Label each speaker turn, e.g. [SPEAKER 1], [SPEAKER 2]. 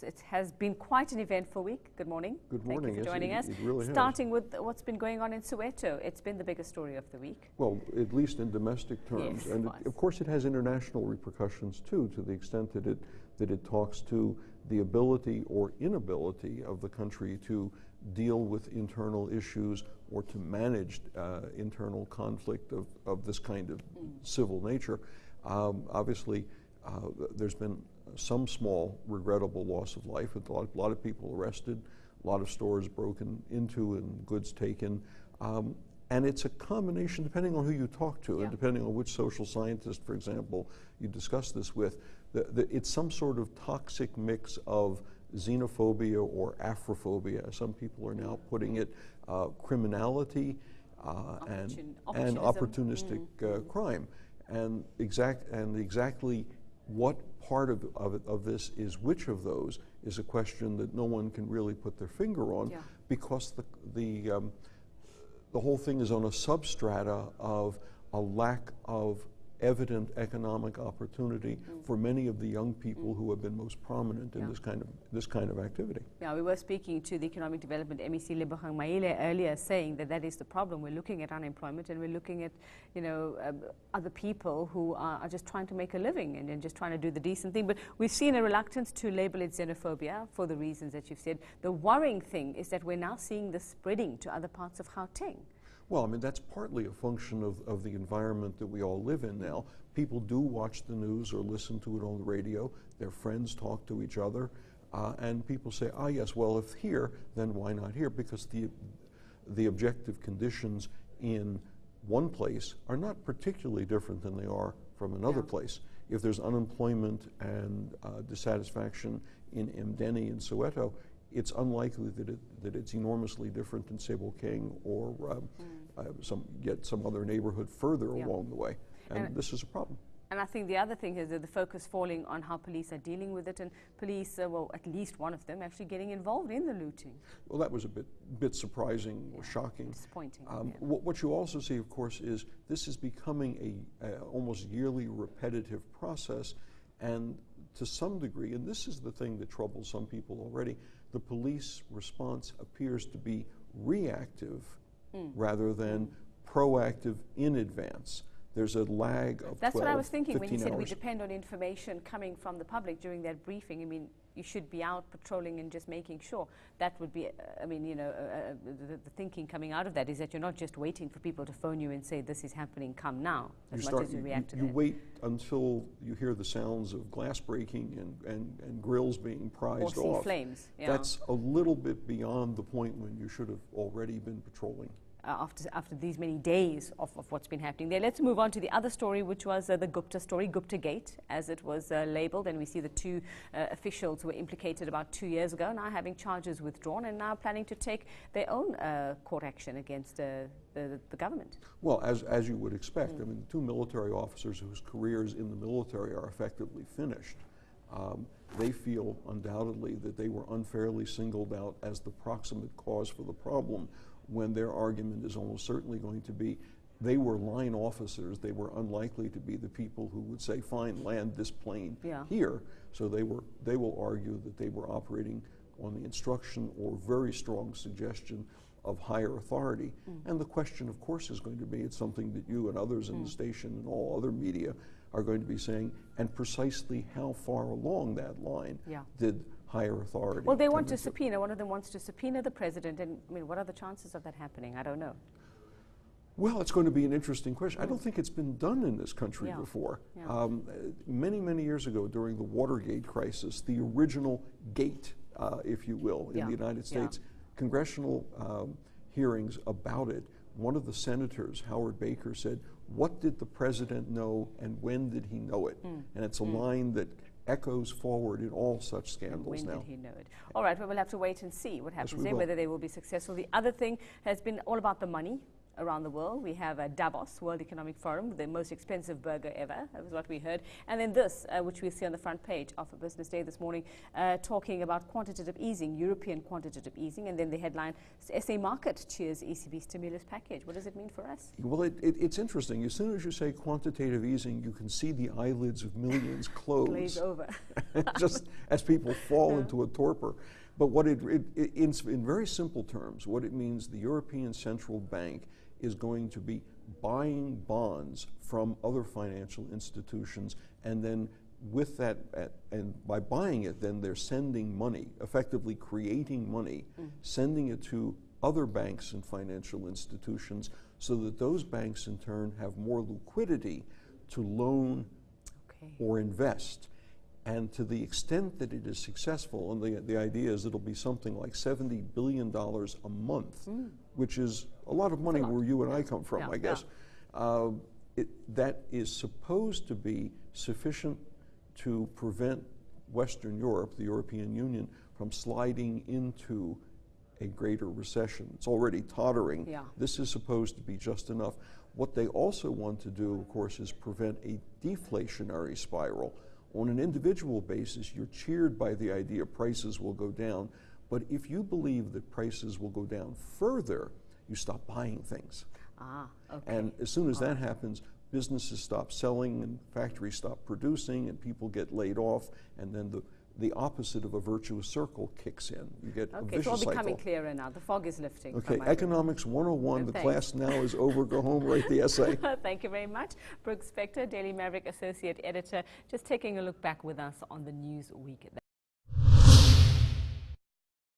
[SPEAKER 1] It has been quite an eventful week. Good morning.
[SPEAKER 2] Good morning.
[SPEAKER 1] Thank you for joining us.
[SPEAKER 2] It really
[SPEAKER 1] Starting with what's been going on in Soweto. It's been the biggest story of the week.
[SPEAKER 2] Well, at least in domestic terms.
[SPEAKER 1] Yes,
[SPEAKER 2] and of course it has international repercussions too, to the extent that it talks to the ability or inability of the country to deal with internal issues or to manage internal conflict of this kind of civil nature. Obviously, there's been some small regrettable loss of life, with a lot of people arrested, a lot of stores broken into and goods taken. And it's a combination, depending on who you talk to and depending on which social scientist, for example, you discuss this with, it's some sort of toxic mix of xenophobia or Afrophobia, as some people are now putting it, criminality and opportunistic crime. And exactly what part of this is which of those is a question that no one can really put their finger on, because the whole thing is on a substrata of a lack of evident economic opportunity for many of the young people who have been most prominent in this kind of activity.
[SPEAKER 1] Yeah, we were speaking to the Economic Development MEC Lebogang Maile earlier, saying that is the problem. We're looking at unemployment and we're looking at other people who are just trying to make a living and just trying to do the decent thing. But we've seen a reluctance to label it xenophobia for the reasons that you've said. The worrying thing is that we're now seeing this spreading to other parts of Gauteng.
[SPEAKER 2] Well, I mean, that's partly a function of the environment that we all live in now. People do watch the news or listen to it on the radio. Their friends talk to each other. And people say, yes, well, if here, then why not here? Because the objective conditions in one place are not particularly different than they are from another place. If there's unemployment and dissatisfaction in Mdeni and Soweto, it's unlikely that it's enormously different in Sebokeng or some other neighborhood further along the way. And this is a problem.
[SPEAKER 1] And I think the other thing is that the focus falling on how police are dealing with it, and police, well, at least one of them actually getting involved in the looting.
[SPEAKER 2] Well, that was a bit surprising or shocking.
[SPEAKER 1] Disappointing.
[SPEAKER 2] What you also see, of course, is this is becoming a almost yearly repetitive process, and to some degree, and this is the thing that troubles some people already, the police response appears to be reactive rather than proactive in advance. There's a lag of 12, 15 hours.
[SPEAKER 1] That's what I was thinking when you said we depend on information coming from the public during that briefing. I mean, you should be out patrolling and just making sure. That would be, the thinking coming out of that is that you're not just waiting for people to phone you and say, this is happening, come now, as much as you react to that.
[SPEAKER 2] You wait until you hear the sounds of glass breaking and grills being prized off.
[SPEAKER 1] Or see flames.
[SPEAKER 2] That's a little bit beyond the point when you should have already been patrolling.
[SPEAKER 1] After these many days of what's been happening there. Let's move on to the other story, which was the Gupta story, Gupta Gate, as it was labeled. And we see the two officials who were implicated about 2 years ago now having charges withdrawn and now planning to take their own court action against the government.
[SPEAKER 2] Well, as you would expect, I mean, the two military officers whose careers in the military are effectively finished, they feel undoubtedly that they were unfairly singled out as the proximate cause for the problem, when their argument is almost certainly going to be they were line officers. They were unlikely to be the people who would say, fine, land this plane here. So they will argue that they were operating on the instruction or very strong suggestion of higher authority. And the question, of course, is going to be, it's something that you and others in the station and all other media are going to be saying, and precisely how far along that line did higher authority?
[SPEAKER 1] Well, they want to subpoena. One of them wants to subpoena the president. And I mean, what are the chances of that happening? I don't know.
[SPEAKER 2] Well, it's going to be an interesting question. I don't think it's been done in this country before. Many, many years ago, during the Watergate crisis, the original gate, if you will, in the United States, congressional hearings about it, one of the senators, Howard Baker, said, what did the president know and when did he know it? And it's a line that echoes forward in all such scandals now.
[SPEAKER 1] When did he know it? All right, well, we'll have to wait and see what happens there, whether they will be successful. The other thing has been all about the money. around the world. We have Davos, World Economic Forum, the most expensive burger ever. That was what we heard. And then this, which we see on the front page of a Business Day this morning, talking about quantitative easing, European quantitative easing. And then the headline, SA market cheers ECB stimulus package. What does it mean for us?
[SPEAKER 2] Well, it's interesting. As soon as you say quantitative easing, you can see the eyelids of millions close.
[SPEAKER 1] Glaze over.
[SPEAKER 2] Just as people fall into a torpor. But what in very simple terms, what it means, the European Central Bank is going to be buying bonds from other financial institutions, and then with that, and by buying it, then they're sending money, effectively creating money, sending it to other banks and financial institutions, so that those banks in turn have more liquidity to loan or invest. And to the extent that it is successful, and the idea is it'll be something like $70 billion a month, which is a lot of money where you and I come from, I guess. That is supposed to be sufficient to prevent Western Europe, the European Union, from sliding into a greater recession. It's already tottering.
[SPEAKER 1] Yeah.
[SPEAKER 2] This is supposed to be just enough. What they also want to do, of course, is prevent a deflationary spiral. On an individual basis, you're cheered by the idea prices will go down, but if you believe that prices will go down further, you stop buying things. And as soon as that happens, businesses stop selling and factories stop producing and people get laid off, and then the opposite of a virtuous circle kicks in. You get a vicious
[SPEAKER 1] it's all becoming
[SPEAKER 2] cycle.
[SPEAKER 1] clearer now. The fog is lifting.
[SPEAKER 2] Okay, Economics 101, the class now is over. Go home, write the essay.
[SPEAKER 1] Thank you very much. Brooke Spector, Daily Maverick Associate Editor, just taking a look back with us on the news week.